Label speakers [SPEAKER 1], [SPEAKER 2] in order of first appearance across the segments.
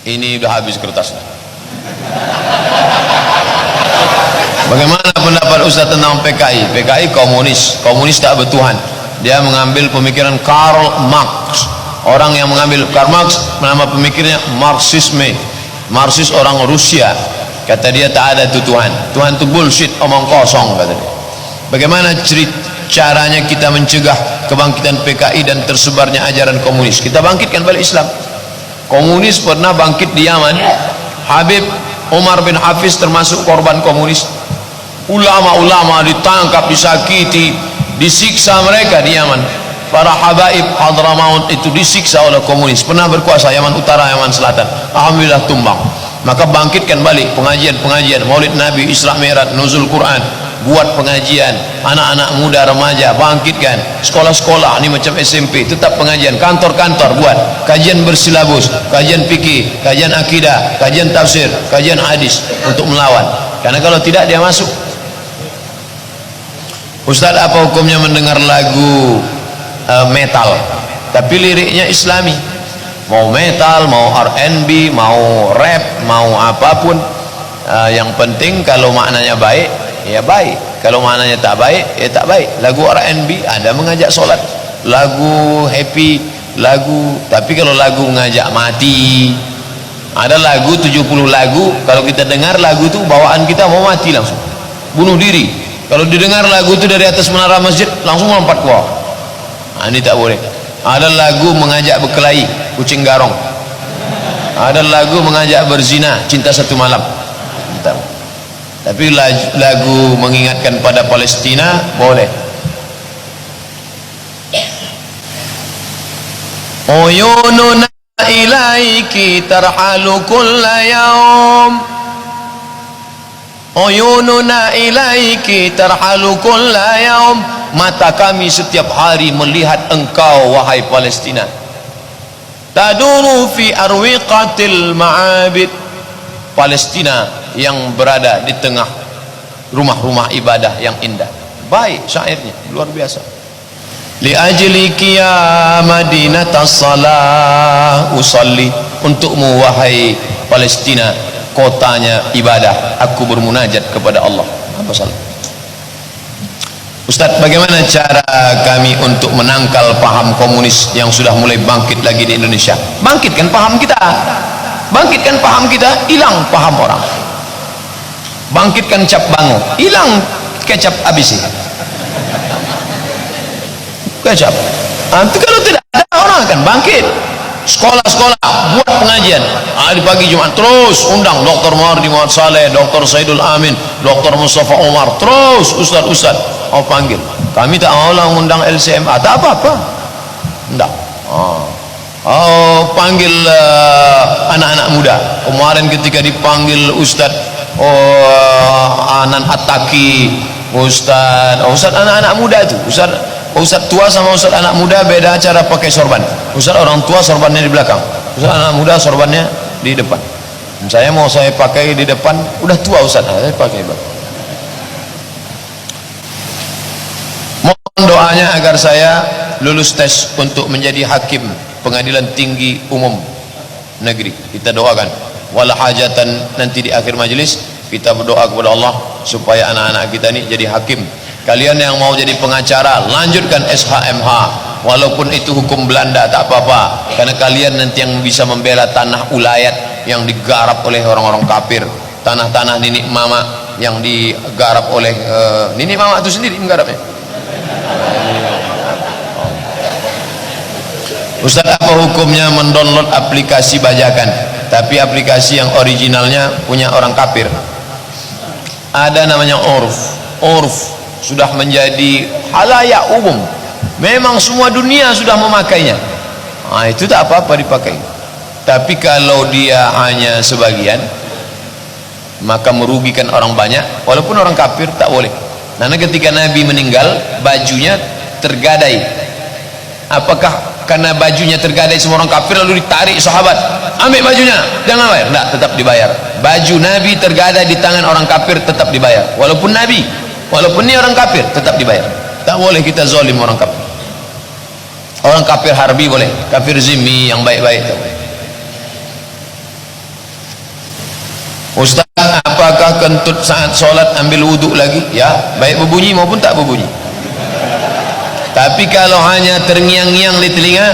[SPEAKER 1] Ini udah habis kertasnya. Bagaimana pendapat Ustaz tentang PKI? PKI komunis, komunis tak bertuhan. Dia mengambil pemikiran Karl Marx. Orang yang mengambil Karl Marx, nama pemikirnya Marxisme. Marxis orang Rusia. Kata dia tak ada itu Tuhan. Tuhan itu bullshit, omong kosong, kata dia. Bagaimana caranya kita mencegah kebangkitan PKI dan tersebarnya ajaran komunis? Kita bangkitkan balik Islam. Komunis pernah bangkit di Yaman. Habib Umar bin Hafiz termasuk korban komunis. Ulama-ulama ditangkap, disakiti, disiksa mereka di Yaman. Para habaib Hadramaut itu disiksa oleh komunis. Pernah berkuasa Yaman Utara, Yaman Selatan. Alhamdulillah tumbang. Maka bangkitkan balik pengajian-pengajian, Maulid Nabi, Isra Mi'raj, Nuzul Quran. Buat pengajian, anak-anak muda, remaja, bangkitkan. Sekolah-sekolah, ini macam SMP, tetap pengajian. Kantor-kantor buat kajian bersilabus, kajian fikih, kajian akidah, kajian tafsir, kajian hadis untuk melawan. Karena kalau tidak dia masuk. Ustaz, apa hukumnya mendengar lagu metal tapi liriknya Islami? Mau metal, mau R&B, mau rap, mau apapun, yang penting kalau maknanya baik ya baik, kalau maknanya tak baik ya tak baik. Lagu R&B ada mengajak solat, lagu happy, lagu, tapi kalau lagu mengajak mati, ada lagu 70 lagu, kalau kita dengar lagu itu bawaan kita mau mati langsung, bunuh diri. Kalau didengar lagu itu dari atas menara masjid langsung lompat ke bawah. Nah, ini tak boleh. Ada lagu mengajak berkelahi, kucing garong. Ada lagu mengajak berzina, cinta satu malam. Tapi lagu mengingatkan pada Palestina boleh. Uyununa ilaiki tarhalu kulla yaum. Uyununa ilaiki tarhalu kulla yaum. Mata kami setiap hari melihat engkau wahai Palestina. Taduru fi arwiqatil ma'abid. Palestina yang berada di tengah rumah-rumah ibadah yang indah. Baik syairnya, luar biasa. Li ajliki ya madinatas salah usalli. Untukmu wahai Palestina, kotanya ibadah, aku bermunajat kepada Allah. Apa salah? Ustaz, bagaimana cara kami untuk menangkal paham komunis yang sudah mulai bangkit lagi di Indonesia? Bangkitkan paham kita, bangkitkan paham kita, hilang paham orang. Bangkitkan cap bango, hilang kecap ABC, kecap. Nanti kalau tidak ada, orang akan bangkit. Sekolah-sekolah buat pengajian hari pagi Jumat, terus undang Dr. Muhardi Muhammad Saleh, Dr. Saidul Amin, Dr. Mustafa Omar, terus ustaz-ustaz panggil. Kami tak maulah undang LCMA, tak apa-apa, enggak. Panggil anak-anak muda. Kemarin ketika dipanggil Ustaz Anan Attaki, Ustaz anak-anak muda itu, Ustaz tua sama Ustaz anak muda beda cara pakai sorban. Ustaz orang tua sorbannya di belakang, Ustaz anak muda sorbannya di depan. Saya pakai di depan, udah tua Ustaz, saya pakai belakang. Mohon doanya agar saya lulus tes untuk menjadi hakim pengadilan tinggi umum negeri. Kita doakan. Wala hajatan, nanti di akhir majelis kita berdoa kepada Allah supaya anak-anak kita ini jadi hakim. Kalian yang mau jadi pengacara, lanjutkan SHMH, walaupun itu hukum Belanda tak apa-apa, karena kalian nanti yang bisa membela tanah ulayat yang digarap oleh orang-orang kafir, tanah-tanah nenek mama yang digarap oleh nenek mama itu sendiri menggarapnya. Ustaz, apa hukumnya mendownload aplikasi bajakan tapi aplikasi yang originalnya punya orang kafir? Ada namanya Urf sudah menjadi halayak umum, memang semua dunia sudah memakainya. Itu tak apa-apa dipakai. Tapi kalau dia hanya sebagian, maka merugikan orang banyak, walaupun orang kafir tak boleh. Karena ketika Nabi meninggal bajunya tergadai, apakah karena bajunya tergadai semua orang kafir lalu ditarik sahabat, ambil bajunya, jangan bayar? Tidak, tetap dibayar. Baju Nabi tergadai di tangan orang kafir tetap dibayar, walaupun Nabi, walaupun ini orang kafir tetap dibayar. Tak boleh kita zalim orang kafir. Orang kafir harbi boleh, kafir zimmi yang baik-baik tak boleh. Ustaz, apakah kentut saat solat ambil wuduk lagi? Ya, baik berbunyi maupun tak berbunyi. Tapi kalau hanya terngiang-ngiang di telinga,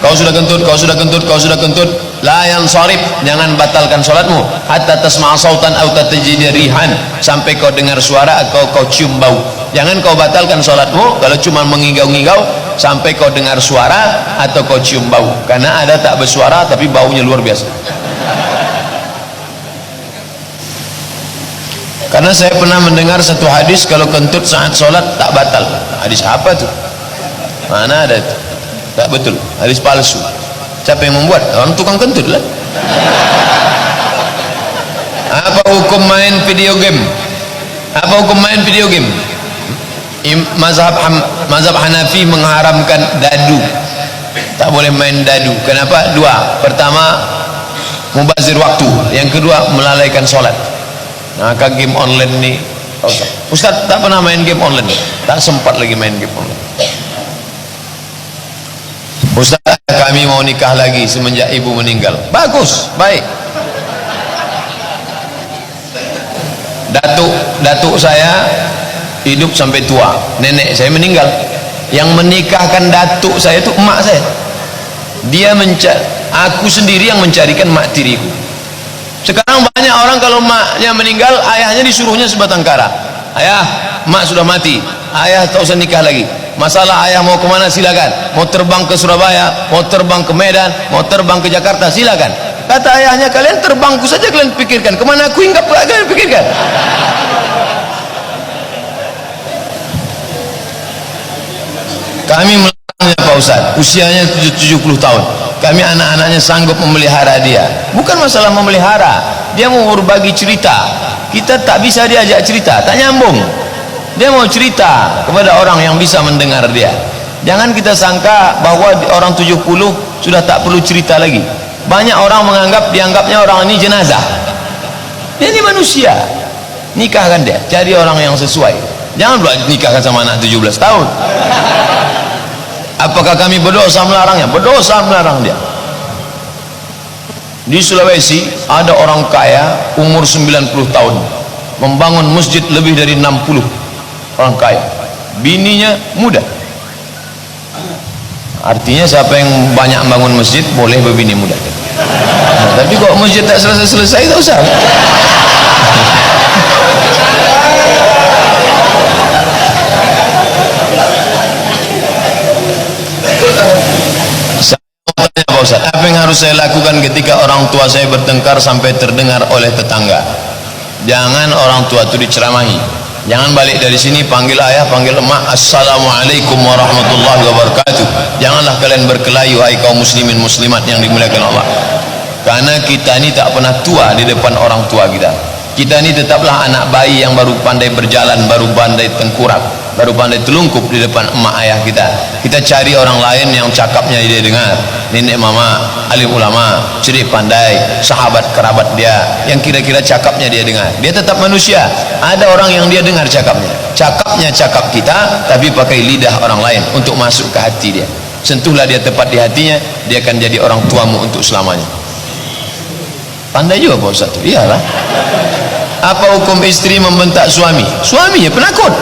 [SPEAKER 1] kau sudah kentut, kau sudah kentut, kau sudah kentut, la yansarif, jangan batalkan solatmu hatta tasma'a sautan aw tatajida rihan, sampai kau dengar suara atau kau cium bau. Jangan kau batalkan solatmu kalau cuma mengigau-ngigau sampai kau dengar suara atau kau cium bau, karena ada tak bersuara tapi baunya luar biasa. Karena saya pernah mendengar satu hadis kalau kentut saat solat tak batal. Hadis apa tuh? Mana ada itu? Tak betul, hadis palsu. Siapa yang membuat? Orang tukang kentut lah. Apa hukum main video game? Apa hukum main video game? Mazhab Hanafi mengharamkan dadu. Tak boleh main dadu. Kenapa? Dua. Pertama, mubazir waktu. Yang kedua, melalaikan solat. Maka game online ni, Ustaz tak pernah main game online, tak sempat lagi main game online. Ustaz, kami mau nikah lagi semenjak ibu meninggal. Bagus, baik. Datuk saya hidup sampai tua, nenek saya meninggal. Yang menikahkan datuk saya itu emak saya. Dia aku sendiri yang mencarikan mak tiriku. Sekarang banyak orang kalau maknya meninggal, ayahnya disuruhnya sebatang kara. Ayah, mak sudah mati, ayah tak usah nikah lagi. Masalah ayah mau kemana silakan, mau terbang ke Surabaya, mau terbang ke Medan, mau terbang ke Jakarta silakan. Kata ayahnya, kalian terbangku saja kalian pikirkan, kemana aku hinggap kalian pikirkan. Kami melarangnya Pak Ustaz, usianya 70 tahun. Kami anak-anaknya sanggup memelihara dia. Bukan masalah memelihara, dia mau berbagi cerita, kita tak bisa diajak cerita, tak nyambung. Dia mau cerita kepada orang yang bisa mendengar dia. Jangan kita sangka bahwa orang 70 sudah tak perlu cerita lagi. Banyak orang dianggapnya orang ini jenazah. Dia ini manusia. Nikahkan dia, cari orang yang sesuai. Jangan pula nikahkan sama anak 17 tahun. Apakah kami berdosa melarangnya? Berdosa melarang dia. Di Sulawesi ada orang kaya umur 90 tahun membangun masjid lebih dari 60. Orang kaya, bininya muda. Artinya siapa yang banyak bangun masjid boleh berbini muda. Nah, tapi kok masjid tak selesai-selesai, tak usah. Pak Ustaz, apa yang harus saya lakukan ketika orang tua saya bertengkar sampai terdengar oleh tetangga? Jangan orang tua itu diceramahi. Jangan balik dari sini panggil ayah, panggil emak, assalamualaikum warahmatullahi wabarakatuh. Janganlah kalian berkelahi, wahai kaum muslimin muslimat yang dimuliakan Allah. Karena kita ini tak pernah tua di depan orang tua kita. Kita ini tetaplah anak bayi yang baru pandai berjalan, baru pandai tengkurap, baru pandai telungkup di depan emak ayah kita. Kita cari orang lain yang cakapnya dia dengar, nenek mama, alim ulama, cerdik pandai, sahabat kerabat dia yang kira-kira cakapnya dia dengar. Dia tetap manusia. Ada orang yang dia dengar cakapnya cakap kita, tapi pakai lidah orang lain untuk masuk ke hati dia. Sentuhlah dia tepat di hatinya, dia akan jadi orang tuamu untuk selamanya. Pandai juga Pak Ustaz. Iyalah. Apa hukum istri membentak suami? Suaminya penakut.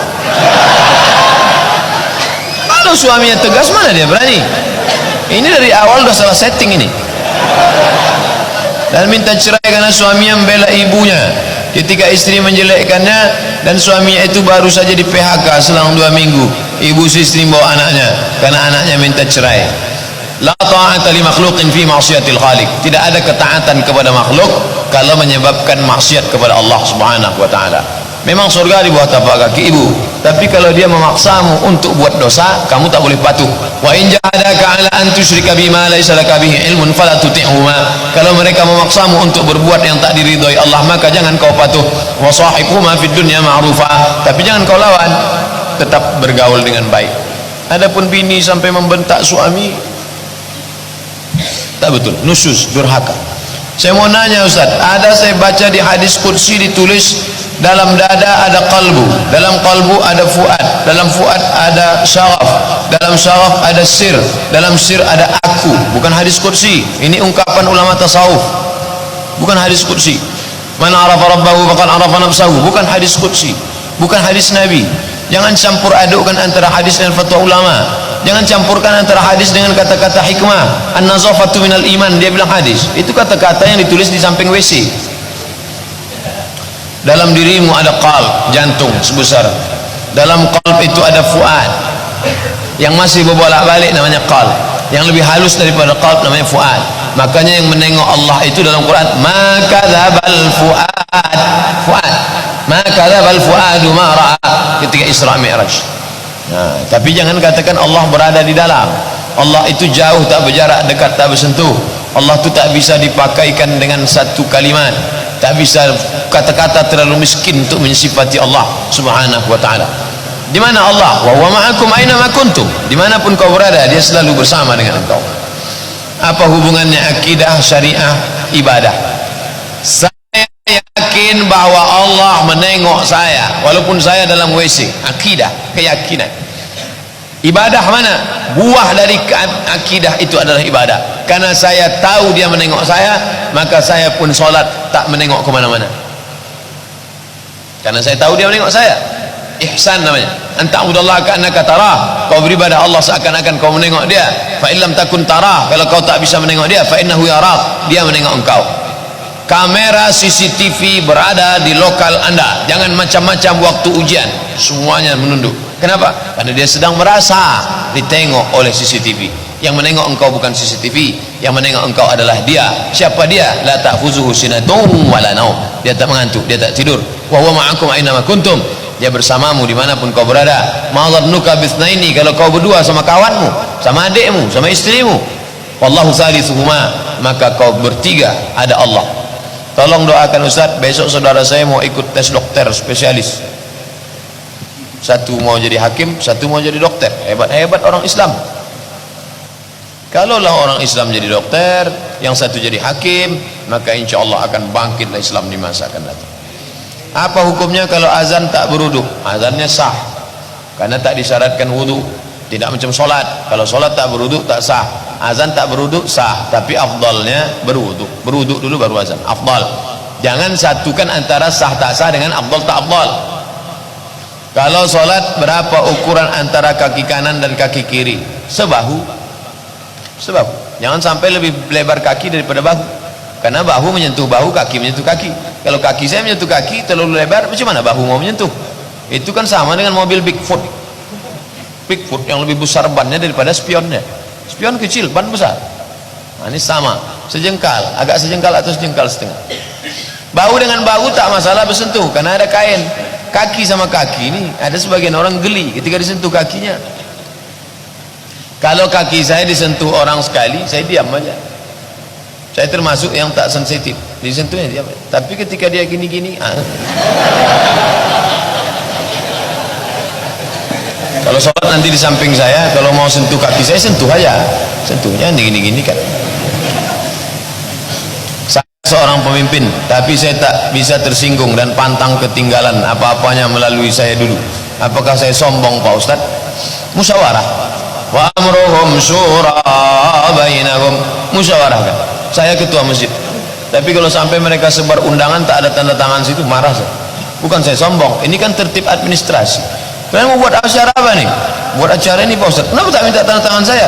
[SPEAKER 1] Kalau suaminya tegas, mana dia berani? Ini dari awal sudah salah setting ini. Dan minta cerai karena suaminya membela ibunya ketika istri menjelekkannya, dan suaminya itu baru saja di PHK selang 2 minggu. Ibu istri bawa anaknya karena anaknya minta cerai. La ta'ata li makhluqin fi ma'siyatil khaliq. Tidak ada ketaatan kepada makhluk kalau menyebabkan maksiat kepada Allah Subhanahu wa taala. Memang surga di bawah tapak kaki ibu, tapi kalau dia memaksamu untuk buat dosa, kamu tak boleh patuh. Wa in jahadaka 'ala an tusyrika bima laysa laka bihi ilmun fala tuti'huma. Kalau mereka memaksamu untuk berbuat yang tak diridhoi Allah, maka jangan kau patuh. Wa sahibhuma fid dunya ma'rufa. Tapi jangan kau lawan, tetap bergaul dengan baik. Adapun bini sampai membentak suami, tak betul, nusyuz, durhaka. Saya mau nanya Ustaz, ada saya baca di hadis qudsi ditulis dalam dada ada qalbu, dalam qalbu ada fuad, dalam fuad ada syaraf, dalam syaraf ada sir, dalam sir ada aku. Bukan hadis qudsi, ini ungkapan ulama tasawuf, bukan hadis qudsi. Man arafa rabbahu faqad arafa nafsahu. Bukan hadis qudsi, bukan hadis Nabi. Jangan campur adukkan antara hadis dan fatwa ulama. Jangan campurkan antara hadis dengan kata-kata hikmah. An-nazafatu minal iman, dia bilang hadis. Itu kata-kata yang ditulis di samping WC. Dalam dirimu ada qalb, jantung sebesar. Dalam qalb itu ada fuad. Yang masih berbolak-balik namanya qalb. Yang lebih halus daripada qalb namanya fuad. Makanya yang menengok Allah itu dalam Quran, ma kadzabal fuad. Fuad. Ma kadzabal fuadu ma ra'a, ketika Isra Mi'raj. Nah, tapi jangan katakan Allah berada di dalam. Allah itu jauh, tak berjarak, dekat, tak bersentuh. Allah itu tak bisa dipakaikan dengan satu kalimat. Tak bisa kata-kata terlalu miskin untuk mensifati Allah Subhanahu wa taala. Di mana Allah? Wa huwa ma'akum aina ma kuntum. Dimanapun kau berada, dia selalu bersama dengan engkau. Apa hubungannya akidah, syariah, ibadah? Saya yakin bahwa Allah menengok saya walaupun saya dalam WC. Akidah, keyakinan. Ibadah mana? Buah dari akidah itu adalah ibadah. Karena saya tahu dia menengok saya, maka saya pun solat tak menengok kemana-mana. Karena saya tahu dia menengok saya. Ihsan namanya. Anta'budallaha ka'annaka tarah. Kau beribadah Allah seakan-akan kau menengok dia. Fa illam takun tarah, kalau kau tak bisa menengok dia, fa innahu yarak, dia menengok engkau. Kamera CCTV berada di lokal Anda. Jangan macam-macam waktu ujian, semuanya menunduk. Kenapa? Karena dia sedang merasa ditengok oleh CCTV. Yang menengok engkau bukan CCTV, yang menengok engkau adalah dia. Siapa dia? La ta'khuzuhu sinatun wala naum. Dia tak mengantuk, dia tak tidur. Wa huwa ma'akum aina ma kuntum. Dia bersamamu dimanapun kau berada. Ma dhannuka bitsnaini, kalau kau berdua sama kawanmu, sama adikmu, sama istrimu. Wallahu thalithuhuma, maka kau bertiga ada Allah. Tolong doakan Ustaz, besok saudara saya mau ikut tes dokter spesialis. Satu mau jadi hakim, satu mau jadi dokter. Hebat-hebat orang Islam. Kalaulah orang Islam jadi dokter, yang satu jadi hakim, maka insya Allah akan bangkitlah Islam di masa akan datang. Apa hukumnya kalau azan tak berwudu? Azannya sah, karena tak disyaratkan wudu. Tidak macam solat. Kalau solat tak berwudu tak sah. Azan tak berwudu sah, tapi afdalnya berwudu. Berwudu dulu baru azan. Afdal. Jangan satukan antara sah tak sah dengan afdal tak afdal. Kalau solat, berapa ukuran antara kaki kanan dan kaki kiri? Sebahu. Sebahu. Jangan sampai lebih lebar kaki daripada bahu. Karena bahu menyentuh bahu, kaki menyentuh kaki. Kalau kaki saya menyentuh kaki terlalu lebar, macam mana bahu mau menyentuh? Itu kan sama dengan mobil Bigfoot. Bigfoot yang lebih besar bannya daripada spionnya. Spion kecil, ban besar. Nah, ini sama, sejengkal, agak sejengkal atau sejengkal setengah. Bahu dengan bahu tak masalah bersentuh, karena ada kain. Kaki sama kaki ini, ada sebagian orang geli ketika disentuh kakinya. Kalau kaki saya disentuh orang sekali, saya diam aja. Saya termasuk yang tak sensitif, disentuhnya diam. Tapi ketika dia gini-gini, kalau sholat nanti di samping saya, kalau mau sentuh kaki saya, sentuh aja. Sentuhnya gini-gini kan. Saya seorang pemimpin, tapi saya tak bisa tersinggung dan pantang ketinggalan apa-apanya melalui saya dulu. Apakah saya sombong Pak Ustaz? Musyawarah. Wa amruhum syura bainahum. Musyawarah kan. Saya ketua masjid, tapi kalau sampai mereka sebar undangan tak ada tanda tangan situ, marah saya. Bukan saya sombong, ini kan tertib administrasi. Kalian mau buat acara apa nih? Buat acara ini Pak Ustaz, kenapa tak minta tanda tangan saya?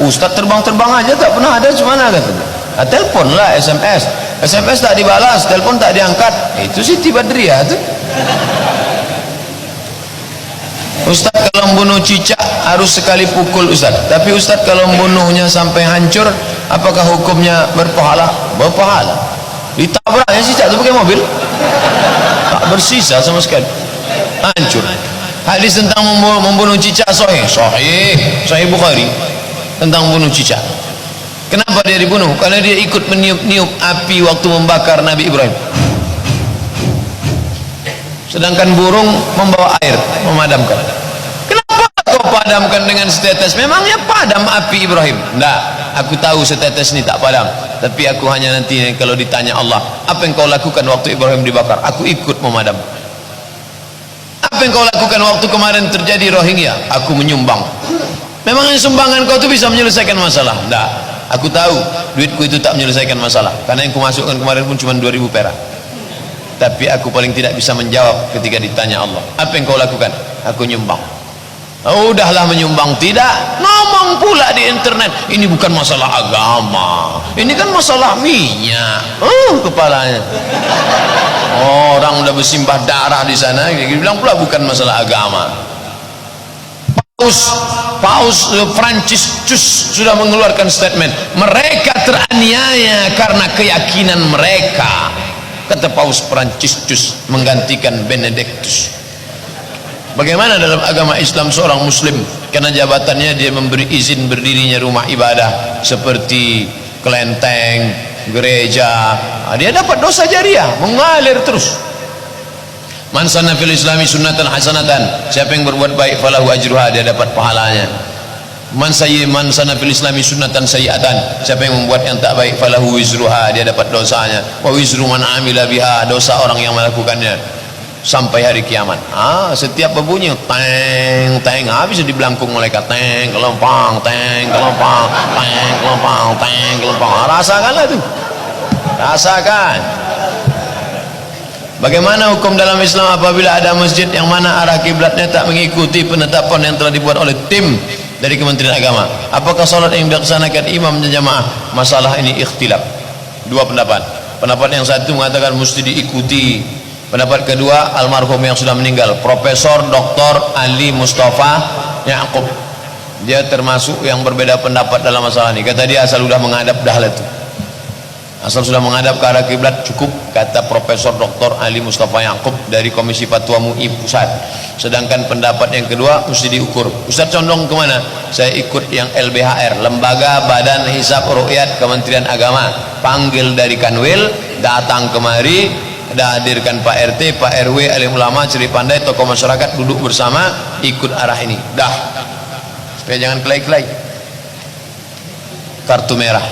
[SPEAKER 1] Ustaz terbang-terbang aja, tak pernah ada, cemana katanya. Telepon lah, SMS. SMS tak dibalas, telepon tak diangkat. Itu Siti Badriah tuh. Ustaz kalau membunuh cicak harus sekali pukul Ustaz, tapi Ustaz kalau membunuhnya sampai hancur, apakah hukumnya berpahala? Berpahala. Ditabraknya cicak itu pakai mobil, tak bersisa sama sekali, hancur. Hadis tentang membunuh cicak sahih Bukhari tentang membunuh cicak. Kenapa dia dibunuh? Karena dia ikut meniup-niup api waktu membakar Nabi Ibrahim. Sedangkan burung membawa air memadamkan. Kenapa kau padamkan dengan setetes? Memangnya padam api Ibrahim? Tidak, aku tahu setetes ini tak padam, tapi aku hanya nanti kalau ditanya Allah, apa yang kau lakukan waktu Ibrahim dibakar? Aku ikut memadam. Apa yang kau lakukan waktu kemarin terjadi Rohingya? Aku menyumbang. Memangnya sumbangan kau itu bisa menyelesaikan masalah? Tidak, aku tahu duitku itu tak menyelesaikan masalah, karena yang kumasukkan kemarin pun cuma 2.000 perak. tapi aku paling tidak bisa menjawab ketika ditanya Allah, apa yang kau lakukan? Aku nyumbang. Oh, udahlah menyumbang. Tidak, ngomong pula di internet, ini bukan masalah agama, ini kan masalah minyak. Kepalanya orang udah bersimbah darah di sana, dia bilang pula bukan masalah agama. Paus Franciscus sudah mengeluarkan statement, mereka teraniaya karena keyakinan mereka, kata Paus Franciscus menggantikan Benedictus. Bagaimana dalam agama Islam seorang muslim karena jabatannya dia memberi izin berdirinya rumah ibadah seperti kelenteng, gereja, dia dapat dosa jariah mengalir terus. Man sanna fil islami sunnatan hasanatan, siapa yang berbuat baik falahu ajruha, dia dapat pahalanya. Man sanna fil islami sunnatan sayyi'atan, siapa yang membuat yang tak baik falahu wizruha, dia dapat dosanya. Wa wizru man amila biha, dosa orang yang melakukannya sampai hari kiamat. Setiap berbunyi teng teng, habis di belangkung malaikat, teng kelompang, teng kelompang, teng kelompang, teng kelompang. Rasakanlah itu, rasakan. Bagaimana hukum dalam Islam apabila ada masjid yang mana arah kiblatnya tak mengikuti penetapan yang telah dibuat oleh tim dari Kementerian Agama? Apakah salat yang dilaksanakan imam dan jamaah? Masalah ini ikhtilaf. Dua pendapat. Pendapat yang satu mengatakan mesti diikuti. Pendapat kedua, almarhum yang sudah meninggal, Profesor Dr. Ali Mustafa Yaakob, dia termasuk yang berbeda pendapat dalam masalah ini. Kata dia asal sudah menghadap dah itu. Asal sudah menghadap ke arah kiblat cukup, kata Profesor Dr. Ali Mustafa Yaakob dari Komisi Fatwa MUI Pusat. Sedangkan pendapat yang kedua mesti diukur. Ustaz condong kemana? Saya ikut yang LBHR, Lembaga Badan Hisab Ruqyat Kementerian Agama. Panggil dari Kanwil, datang kemari, hadirkan Pak RT, Pak RW, alim ulama, ciri pandai, tokoh masyarakat, duduk bersama, ikut arah ini. Dah, supaya jangan kelai-kelai. Kartu merah.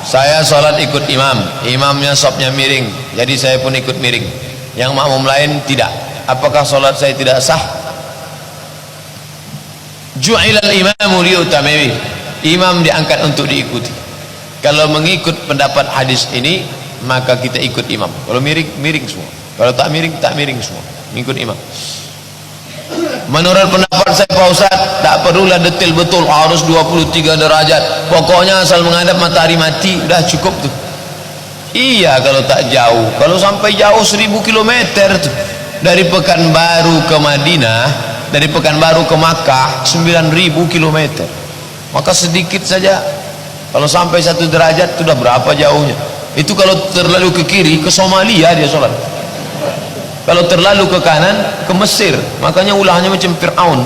[SPEAKER 1] Saya sholat ikut imam, imamnya sopnya miring, jadi saya pun ikut miring. Yang makmum lain tidak. Apakah sholat saya tidak sah? Ju'ilal imamu liyutamabi, imam diangkat untuk diikuti. Kalau mengikut pendapat hadis ini, maka kita ikut imam. Kalau miring, miring semua. Kalau tak miring, tak miring semua. Mengikut imam. Menurut pendapat saya Pak Ustaz, tak perlulah detail betul harus 23 derajat, pokoknya asal menghadap matahari mati udah cukup tuh. Iya, kalau tak jauh, kalau sampai jauh 1000 km tuh, dari Pekanbaru ke Madinah, dari Pekanbaru ke Makkah 9000 km, maka sedikit saja. Kalau sampai 1 derajat sudah berapa jauhnya. Itu kalau terlalu ke kiri, ke Somalia dia sholat. Kalau terlalu ke kanan, ke Mesir. Makanya ulahnya macam Fir'aun,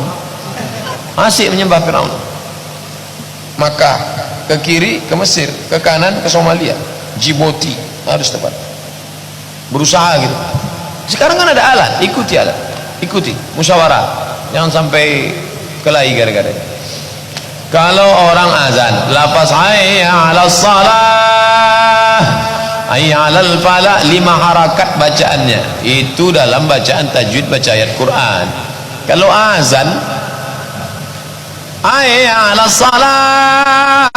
[SPEAKER 1] asyik menyembah Fir'aun. Maka ke kiri ke Mesir, ke kanan ke Somalia, Djibouti, harus tepat. Berusaha gitu. Sekarang kan ada alat, ikuti alat, ikuti musyawarah, jangan sampai kelahi gara-gara. Kalau orang azan, lafaz hayya 'alas shalah, hayya 'alal falah, 5 harakat bacaannya. Itu dalam bacaan tajwid, baca ayat Quran. Kalau azan, hayya 'alas shalah,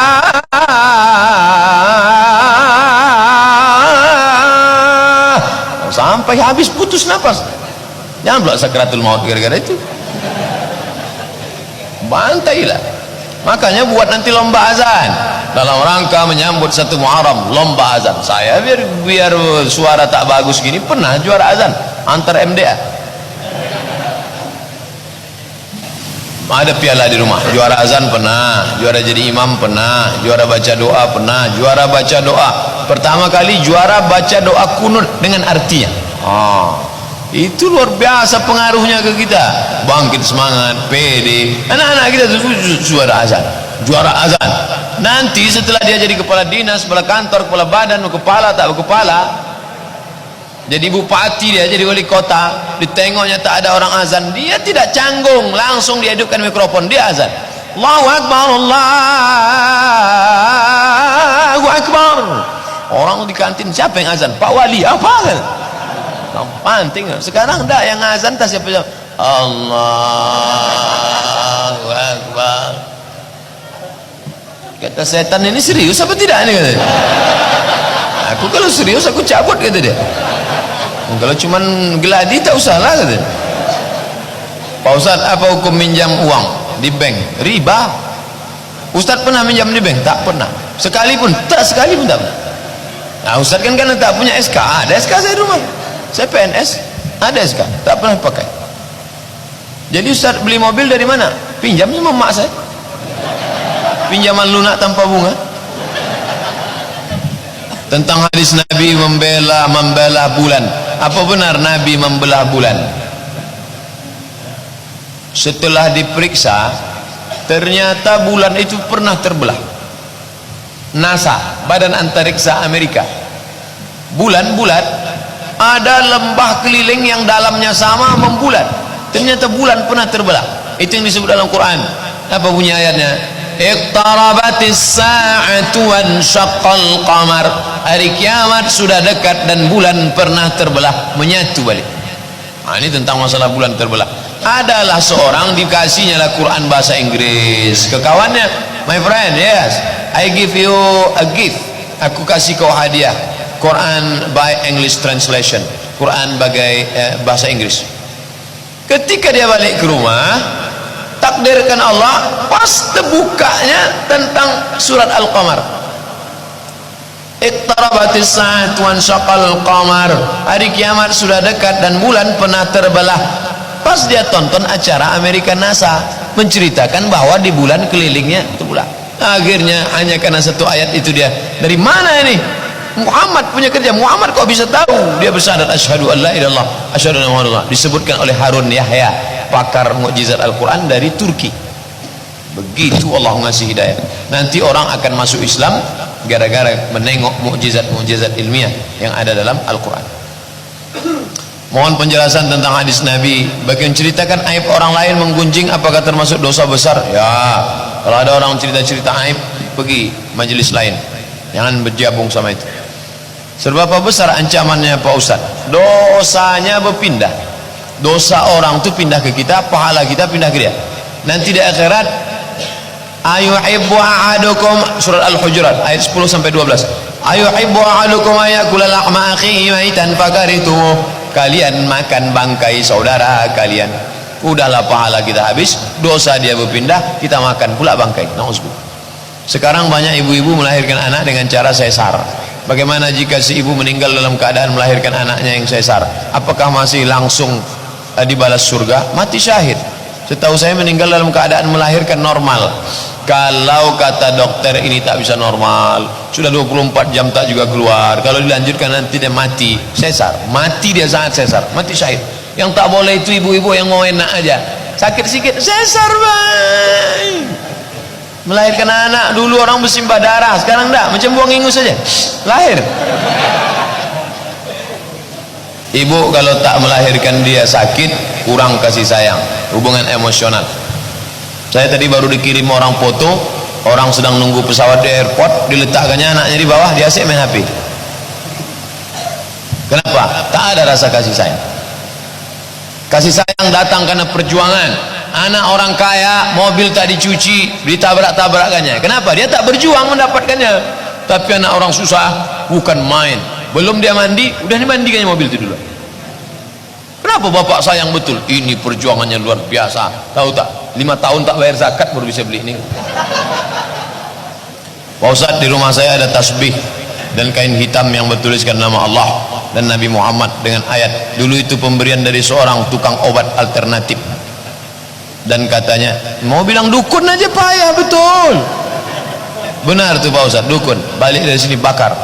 [SPEAKER 1] sampai habis putus nafas. Jangan pula sakratul maut gara-gara itu. Bantailah. Makanya buat nanti lomba azan dalam rangka menyambut 1 Muharram, lomba azan. Saya biar suara tak bagus gini pernah juara azan antar MDA. Ada piala di rumah, juara azan pernah, juara jadi imam pernah, juara baca doa pernah, juara baca doa pertama kali, juara baca doa kunut dengan artinya. Itu luar biasa pengaruhnya ke kita, bangkit semangat, pede. Anak-anak kita juara azan. Nanti setelah dia jadi kepala dinas, kepala kantor, kepala badan, kepala tak kepala, jadi bupati, dia jadi wali kota, ditengoknya tak ada orang azan, dia tidak canggung, langsung dihidupkan mikrofon, dia azan. Allahu Akbar, Allahu Akbar. Orang di kantin, siapa yang azan? Pak Wali, apa kan? Penting. Sekarang enggak, yang azan tak siapa yang Allahu Akbar. Kata setan ini serius apa tidak ini? Aku kalau serius aku cabut, kata dia. Kalau cuman geladi tak usah lah, kata dia. Pak Ustaz, apa hukum minjam uang di bank? Riba. Ustaz pernah minjam di bank? Tak pernah. Sekali pun tak pernah. Nah, Ustaz kan karena tak punya SK. Ada SK saya di rumah, saya PNS, ada SK, tak pernah pakai. Jadi Ustaz beli mobil dari mana? Pinjam sama mak saya, pinjaman lunak tanpa bunga. Tentang hadis Nabi membelah bulan, apa benar Nabi membelah bulan? Setelah diperiksa, ternyata bulan itu pernah terbelah. NASA, Badan Antariksa Amerika, bulan bulat, ada lembah keliling yang dalamnya sama membulat. Ternyata bulan pernah terbelah. Itu yang disebut dalam Quran. Apa bunyi ayatnya? Iqtarabatis sa'atu wanshaqqal qamar. Hari kiamat sudah dekat dan bulan pernah terbelah, menyatu balik. Nah, ini tentang masalah bulan terbelah. Adalah seorang dikasihnya lah Quran bahasa Inggris ke kawannya. My friend, yes, I give you a gift. Aku kasih kau hadiah Quran by English translation, Quran bagai bahasa Inggris. Ketika dia balik ke rumah, takdirkan Allah, pas terbukanya tentang surat Al-Qamar. Iqtarabatis sa'atu wanshaqqal qamar. Hari kiamat sudah dekat dan bulan pernah terbelah. Pas dia tonton acara Amerika NASA menceritakan bahwa di bulan kelilingnya terbelah. Akhirnya hanya karena satu ayat itu dia, dari mana ini? Muhammad punya kerja. Muhammad kok bisa tahu? Dia bersyahadat asyhadu an la ilaha illallah asyhadu anna muhammadar rasulullah. Disebutkan oleh Harun Yahya, pakar mukjizat Al-Quran dari Turki. Begitu Allah ngasih hidayah. Nanti orang akan masuk Islam gara-gara menengok mukjizat ilmiah yang ada dalam Al-Quran. Mohon penjelasan tentang hadis Nabi, bagi yang ceritakan aib orang lain menggunjing, apakah termasuk dosa besar? Ya, kalau ada orang cerita-cerita aib, pergi majelis lain, jangan bergabung sama itu. Seberapa besar ancamannya Pak Ustaz? Dosanya berpindah. Dosa orang itu pindah ke kita, pahala kita pindah ke dia. Nanti di akhirat, ayuhibbu ahadukum, surat Al-Hujurat ayat 10 sampai 12. Ayuhibbu ahadukum ayakula lahma akhihi maitan fakarituh. Kalian makan bangkai saudara kalian, udahlah pahala kita habis, dosa dia berpindah, kita makan pula bangkai. Nauzubillah. Sekarang banyak ibu-ibu melahirkan anak dengan cara sesar. Bagaimana jika si ibu meninggal dalam keadaan melahirkan anaknya yang sesar? Apakah masih langsung dibalas surga? Mati syahid. Setahu saya meninggal dalam keadaan melahirkan normal. Kalau kata dokter ini tak bisa normal, sudah 24 jam tak juga keluar, kalau dilanjutkan nanti dia mati sesar. Mati dia saat sesar, mati syahid. Yang tak boleh itu ibu-ibu yang mau enak aja, sakit sikit sesar bang. Melahirkan anak dulu orang bersimbah darah, sekarang enggak, macam buang ingus saja lahir. Ibu kalau tak melahirkan dia sakit, kurang kasih sayang, hubungan emosional. Saya tadi baru dikirim orang foto, orang sedang nunggu pesawat di airport, diletakkannya anaknya di bawah, dia asyik main HP. Kenapa? Tak ada rasa kasih sayang. Kasih sayang datang karena perjuangan. Anak orang kaya, mobil tak dicuci, ditabrak-tabrakannya. Kenapa? Dia tak berjuang mendapatkannya. Tapi anak orang susah, bukan main. Belum dia mandi, udah dimandikannya mobil itu dulu. Kenapa bapak sayang betul? Ini perjuangannya luar biasa. Tahu tak? 5 tahun tak bayar zakat baru bisa beli ini. Pak Ustaz, di rumah saya ada tasbih dan kain hitam yang bertuliskan nama Allah dan Nabi Muhammad dengan ayat. Dulu itu pemberian dari seorang tukang obat alternatif. Dan katanya, mau bilang dukun aja payah betul. Benar tuh Pak Ustaz, dukun. Balik dari sini bakar.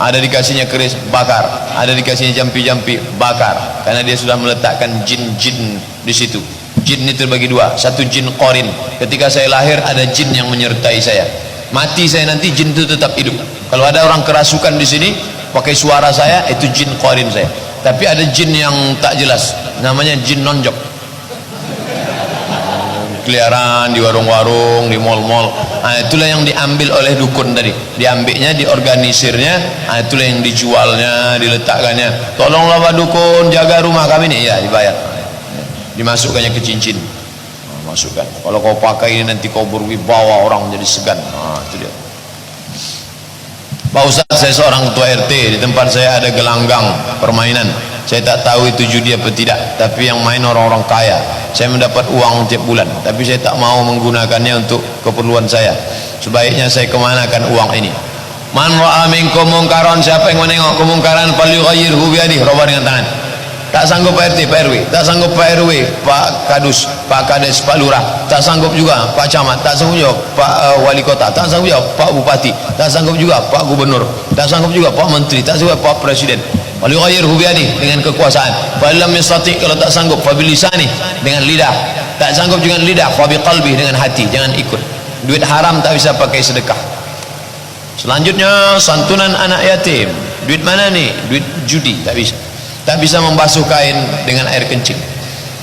[SPEAKER 1] Ada dikasihnya keris, bakar. Ada dikasihnya jampi-jampi, bakar. Karena dia sudah meletakkan jin-jin di situ. Jin itu terbagi dua, satu jin qarin. Ketika saya lahir ada jin yang menyertai saya. Mati saya nanti jin itu tetap hidup. Kalau ada orang kerasukan di sini pakai suara saya, itu jin qarin saya. Tapi ada jin yang tak jelas, namanya jin nonjok. Keliaran di warung-warung, di mal-mal. Nah, itulah yang diambil oleh dukun tadi. Diambilnya, diorganisirnya, nah, itulah yang dijualnya, diletakkannya. Tolonglah Pak Dukun, jaga rumah kami nih, ya dibayar. Dimasukkannya ke cincin. Nah, masukkan. Kalau kau pakai ini nanti kau berwibawa, orang menjadi segan. Nah, itu dia. Pak Ustaz, saya seorang ketua RT, di tempat saya ada gelanggang permainan. Saya tak tahu itu judi apa tidak, tapi yang main orang-orang kaya. Saya mendapat uang tiap bulan, tapi saya tak mau menggunakannya untuk keperluan saya. Sebaiknya saya kemanakan uang ini? Man ra'a minkum mungkaran, siapa yang menengok kemungkaran, falyughayyirhu biyadihi, rubah dengan tangan. Tak sanggup Pak RT, Pak RW, tak sanggup Pak RW, Pak Kadus, Pak Kades, Pak Lurah, tak sanggup juga Pak Camat, tak sanggup juga Pak Wali Kota, tak sanggup juga Pak Bupati, tak sanggup juga Pak Gubernur, tak sanggup juga Pak Menteri, tak sanggup Pak Presiden. Falyughayyirhu biyadihi, dengan kekuasaan. Fa lam yastati, kalau tak sanggup, fa bilisani, dengan lidah. Tak sanggup dengan lidah, fa biqalbi, dengan hati. Jangan ikut. Duit haram tak bisa pakai sedekah. Selanjutnya santunan anak yatim. Duit mana nih? Duit judi, tak bisa. Tak bisa membasuh kain dengan air kencing.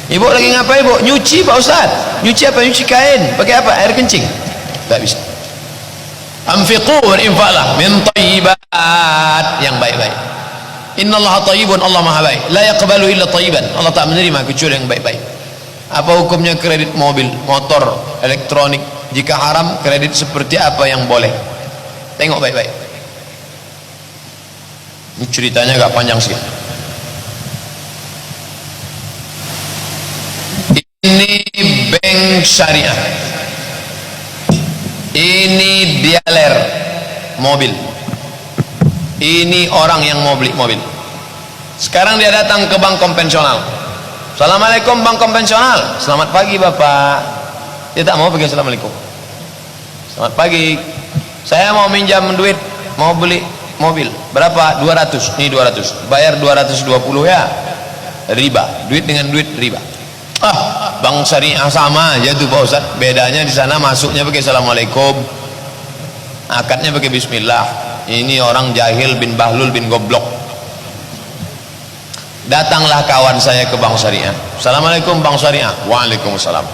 [SPEAKER 1] Ibu lagi ngapain, ibu? Nyuci, Pak Ustaz. Nyuci apa? Nyuci kain. Pakai apa? Air kencing. Tak bisa. Anfiqu, berinfaklah min thayyibat, yang baik-baik. Innallaha thayyibun, Allah maha baik. La yaqbalu illa thayyiban, Allah tak menerima kecuali yang baik-baik. Apa hukumnya kredit mobil, motor, elektronik? Jika haram, kredit seperti apa yang boleh? Tengok baik-baik. Ini ceritanya agak panjang sih. Ini bank syariah, ini dealer mobil, ini orang yang mau beli mobil. Sekarang dia datang ke bank konvensional. Assalamualaikum bank konvensional. Selamat pagi Bapak. Dia tak mau pergi assalamualaikum. Selamat pagi, saya mau minjam duit, mau beli mobil. Berapa? 200. Ini 200. Bayar 220 ya. Riba. Duit dengan duit riba. Bank syariah sama aja tuh Pak Ustaz. Bedanya di sana masuknya pakai assalamualaikum, akadnya pakai bismillah. Ini orang jahil bin bahlul bin goblok. Datanglah kawan saya ke bank syariah. Assalamualaikum bank syariah. Waalaikumsalam.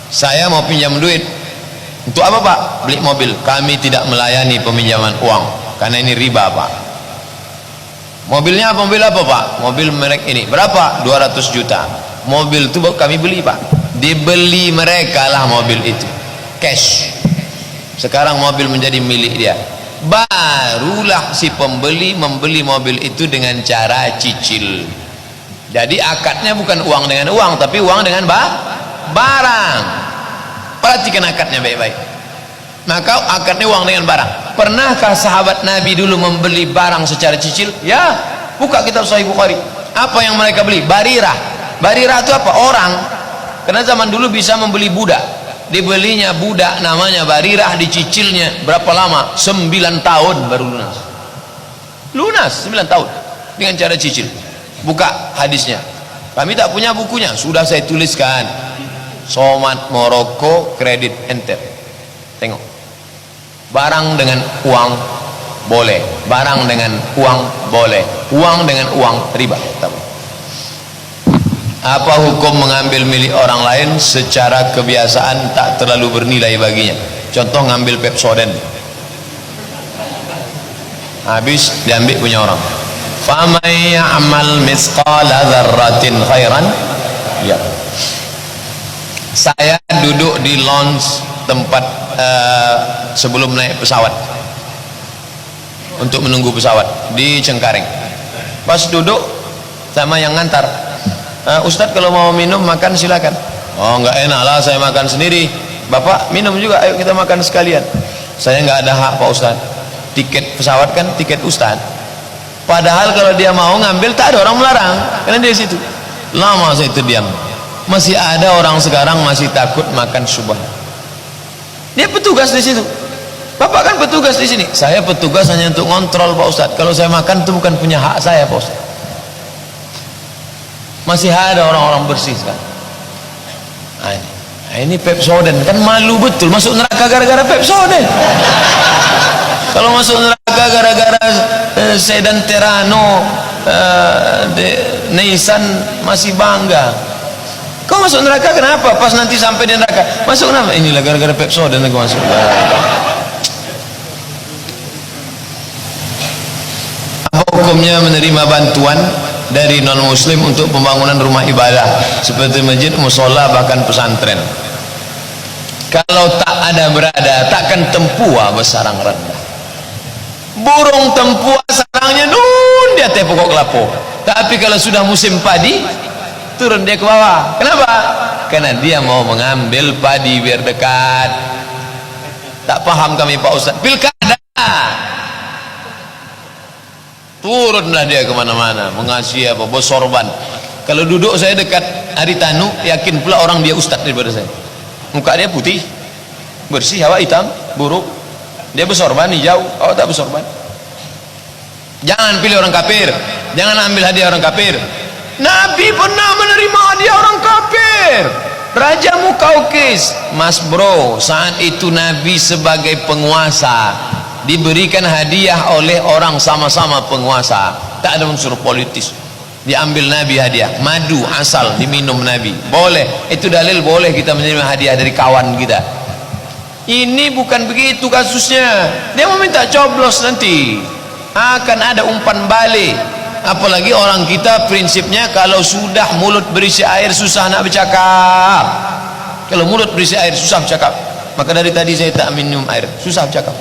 [SPEAKER 1] Saya mau pinjam duit. Untuk apa Pak? Beli mobil. Kami tidak melayani peminjaman uang karena ini riba Pak. Mobilnya mobil apa Pak? Mobil merek ini. Berapa? 200 juta. Mobil itu kami beli Pak. Dibeli mereka lah mobil itu, cash. Sekarang mobil menjadi milik dia. Barulah si pembeli membeli mobil itu dengan cara cicil. Jadi akadnya bukan uang dengan uang, tapi uang dengan barang. Perhatikan akadnya baik-baik. Maka akadnya uang dengan barang. Pernahkah sahabat Nabi dulu membeli barang secara cicil? Ya, buka kitab Sahih Bukhari. Apa yang mereka beli? Barirah. Barirah itu apa? Orang. Karena zaman dulu bisa membeli budak. Dibelinya budak namanya Barirah, dicicilnya berapa lama? 9 tahun baru lunas. Lunas 9 tahun dengan cara cicil. Buka hadisnya. Kami tak punya bukunya, sudah saya tuliskan. Somat Moroko kredit enter. Tengok. Barang dengan uang boleh, barang dengan uang boleh, uang dengan uang riba. Apa hukum mengambil milik orang lain secara kebiasaan tak terlalu bernilai baginya? Contoh ngambil Pepsodent, habis diambil punya orang. Famay ya'mal misqala dzarratin khairan ya. Saya duduk di lounge tempat sebelum naik pesawat untuk menunggu pesawat di Cengkareng. Pas duduk sama yang ngantar, Ustadz kalau mau minum makan silakan. Oh nggak enak lah saya makan sendiri. Bapak minum juga, ayo kita makan sekalian. Saya nggak ada hak Pak Ustadz. Tiket pesawat kan tiket Ustadz. Padahal kalau dia mau ngambil tak ada orang melarang, karena dia di situ. Lama saya itu diam. Masih ada orang sekarang masih takut makan subhan. Dia petugas di situ. Bapak kan petugas di sini. Saya petugas hanya untuk ngontrol Pak Ustadz. Kalau saya makan itu bukan punya hak saya Pak Ustadz. Masih ada orang-orang bersih sekarang. Nah, ini Pepsodent kan malu betul masuk neraka gara-gara Pepsodent. Kalau masuk neraka gara-gara sedan Terrano, Nissan masih bangga. Kau masuk neraka kenapa? Pas nanti sampai di neraka masuk kenapa? Inilah gara-gara Pepsodent aku masuk. Apa hukumnya menerima bantuan dari non muslim untuk pembangunan rumah ibadah seperti masjid, musola, bahkan pesantren? Kalau tak ada berada takkan tempuah besarang rendah. Burung tempua sarangnya nun di atas pokok kelapa, tapi kalau sudah musim padi turun dia ke bawah. Kenapa? Karena dia mau mengambil padi biar dekat. Tak paham kami Pak Ustaz. Pilkada turunlah dia kemana-mana mengasihi apa, bos sorban. Kalau duduk saya dekat Haritanu, yakin pula orang dia ustaz daripada saya. Muka dia putih bersih, awak hitam buruk. Dia bersorban hijau, awak tak bersorban. Jangan pilih orang kafir, jangan ambil hadiah orang kafir. Nabi pernah menerima hadiah orang kafir. Raja Mukaukis, Mas bro, saat itu Nabi sebagai penguasa diberikan hadiah oleh orang sama-sama penguasa, tak ada unsur politis. Diambil Nabi hadiah madu asal, diminum Nabi, boleh. Itu dalil boleh kita menerima hadiah dari kawan kita. Ini bukan begitu kasusnya. Dia meminta coblos, nanti akan ada umpan balik. Apalagi orang kita prinsipnya kalau sudah mulut berisi air susah nak bercakap. Kalau mulut berisi air susah bercakap. Maka dari tadi saya tak minum air, susah bercakap.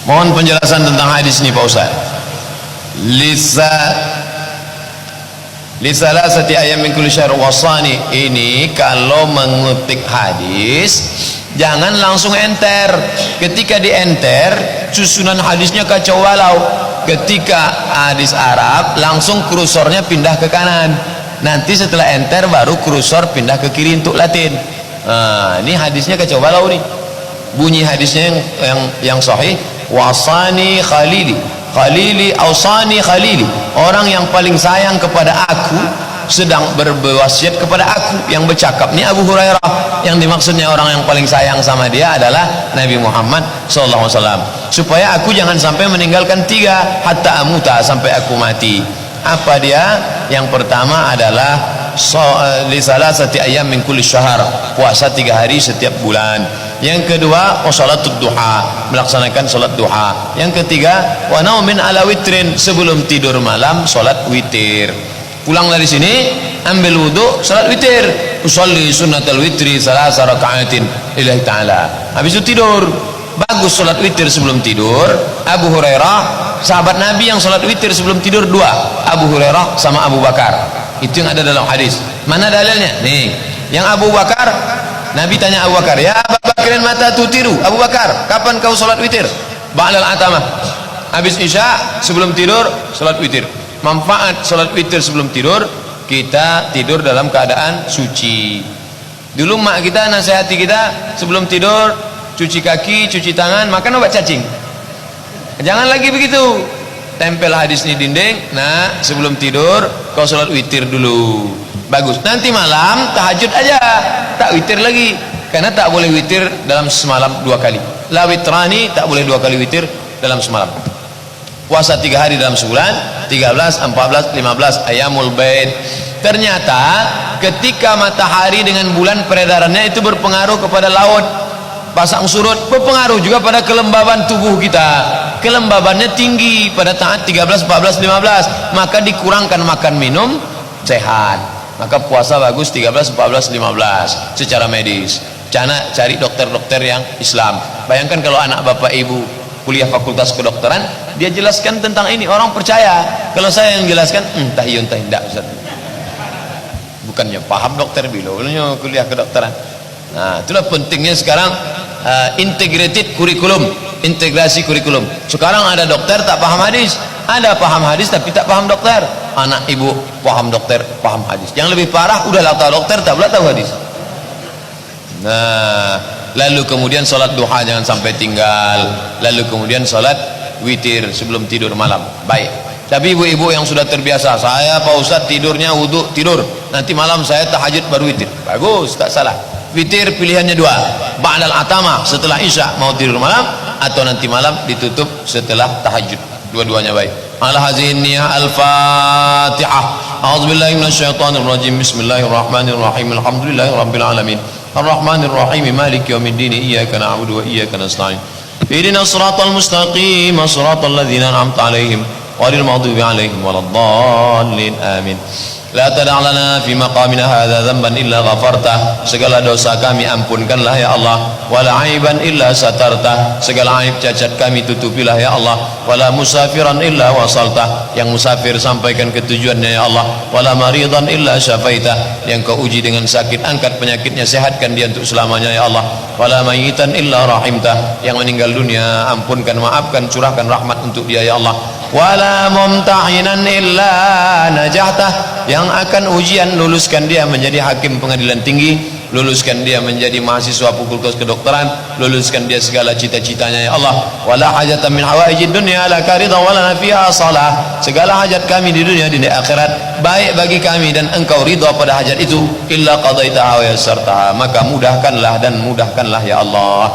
[SPEAKER 1] Mohon penjelasan tentang hadis ini Pak Ustaz. Lisalasati ayam min kulli syahr wasani, ini kalau mengutip hadis jangan langsung enter. Ketika dienter susunan hadisnya kacau balau. Ketika hadis Arab langsung kursornya pindah ke kanan, nanti setelah enter baru kursor pindah ke kiri untuk Latin. Nah, ini hadisnya kacau balau nih. Bunyi hadisnya yang sahih, wasani khalili, khalili ausani khalili, orang yang paling sayang kepada aku sedang berwasiat kepada aku. Yang bercakap ini Abu Hurairah, yang dimaksudnya orang yang paling sayang sama dia adalah Nabi Muhammad SAW, supaya aku jangan sampai meninggalkan 3 hatta amuta, sampai aku mati. Apa dia? Yang pertama adalah lisalasati ayam min kulli syahr, puasa 3 hari setiap bulan. Yang kedua, sholatud duha, melaksanakan sholat duha. Yang ketiga, wa naumin ala witrin, sebelum tidur malam sholat witir. Pulang dari sini, ambil wudu, sholat witir. Usolli sunnatal witri salasa raka'atin lillahi ta'ala. Habis itu tidur. Bagus sholat witir sebelum tidur. Abu Hurairah, sahabat Nabi yang sholat witir sebelum tidur 2, Abu Hurairah sama Abu Bakar. Itu yang ada dalam hadis. Mana dalilnya? Nih, yang Abu Bakar, Nabi tanya Abu Bakar, ya Abu Bakrin mata tutiru, Abu Bakar, kapan kau sholat witir? Ba'dal atamah, habis isya sebelum tidur sholat witir. Manfaat sholat witir sebelum tidur, kita tidur dalam keadaan suci. Dulu mak kita nasihati kita sebelum tidur, cuci kaki, cuci tangan, makan obat cacing. Jangan lagi begitu. Tempel hadis ini dinding. Nah, sebelum tidur kau sholat witir dulu. Bagus. Nanti malam tahajud aja, tak witir lagi, karena tak boleh witir dalam semalam 2 kali. La witrani, tak boleh 2 kali witir dalam semalam. Puasa 3 hari dalam sebulan, 13, 14, 15 ayamul bait. Ternyata ketika matahari dengan bulan peredarannya itu berpengaruh kepada laut pasang surut, berpengaruh juga pada kelembaban tubuh kita. Kelembabannya tinggi pada saat 13, 14, 15, maka dikurangkan makan minum, sehat. Maka puasa bagus 13, 14, 15 secara medis. Cari dokter-dokter yang Islam. Bayangkan kalau anak bapak ibu kuliah fakultas kedokteran, dia jelaskan tentang ini, orang percaya. Kalau saya yang jelaskan, entah iya entah tidak, Ustaz. Bukannya paham dokter bilangnya kuliah kedokteran. Nah, itulah pentingnya sekarang integrated kurikulum, integrasi kurikulum. Sekarang ada dokter tak paham hadis, ada paham hadis tapi tak paham dokter. Anak ibu paham dokter, paham hadis. Yang lebih parah, udah tahu dokter tak pula tahu hadis. Nah, lalu kemudian sholat duha jangan sampai tinggal. Lalu kemudian sholat witir sebelum tidur malam. Baik. Tapi ibu-ibu yang sudah terbiasa, saya Pak Ustaz tidurnya wudu tidur, nanti malam saya tahajud baru witir. Bagus, tak salah. Witir pilihannya 2, ba'dal atama, setelah isya mau tidur malam, atau nanti malam ditutup setelah tahajud. Dua-duanya baik. Ala hazihi niyah al-Fatihah. A'udzubillahi minasyaitonir rajim. Bismillahirrahmanirrahim. Alhamdulillahirabbil alamin. Ar-Rahmanir-Rahim. Maliki yaumiddin. Iyyaka na'budu wa iyyaka nasta'in. Ihdinas siratal mustaqim, siratal ladzina an'amta 'alaihim ghairil maghdubi 'alaihim waladdallin. Amin. La tada' lana fi maqamina hadza dhanban illa ghafartah, segala dosa kami ampunkanlah ya Allah. Wala aiban illa satartah, segala aib cacat kami tutupilah ya Allah. Wala musafiran illa wasaltah, yang musafir sampaikan ke tujuannya ya Allah. Wala maridan illa syafaitah, yang kau uji dengan sakit angkat penyakitnya, sehatkan dia untuk selamanya ya Allah. Wala mayyitan illa rahimtah, yang meninggal dunia ampunkan, maafkan, curahkan rahmat untuk dia ya Allah. Wala mumtahinan illa najahtah, yang akan ujian luluskan dia menjadi hakim pengadilan tinggi, luluskan dia menjadi mahasiswa fakultas kedokteran, luluskan dia segala cita-citanya ya Allah. Wala hajatan min hawaijid dunya laka ridha wala fiha salah, segala hajat kami di dunia di akhirat baik bagi kami dan engkau ridha pada hajat itu, illa qadaitaha wa yassartaha, maka mudahkanlah dan mudahkanlah ya Allah.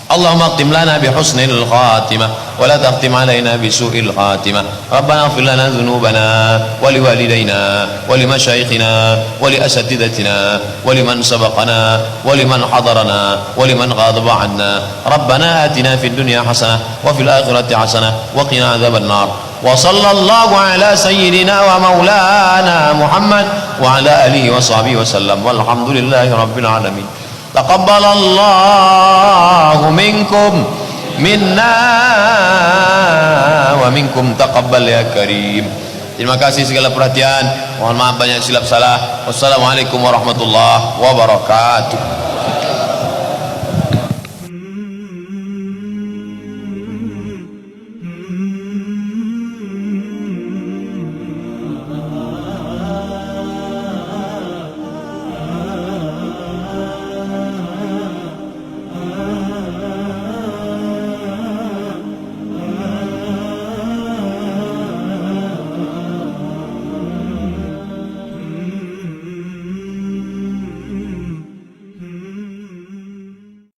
[SPEAKER 1] Allahumma akhtim lana bihusnil khatimah wa la takhtim alaina bisu'il khatimah. Rabbana ighfir lana dhunubana wa liwalidayna wa limashayikhina wa liasatidatina wa liman sabaqana wa liman hadarana wa liman ghadaba anna. Rabbana atina fid dunya hasanah wa fil akhirati hasanah wa qina adzaban nar. Wa sallallahu ala sayyidina wa maulana Muhammad wa ala alihi wa sahbihi wa sallam. Walhamdulillahi rabbil alamin. Taqabbalallahu minkum minna wa minkum taqabbal ya karim. Terima kasih segala perhatian. Mohon maaf banyak silap salah. Wassalamualaikum warahmatullahi wabarakatuh.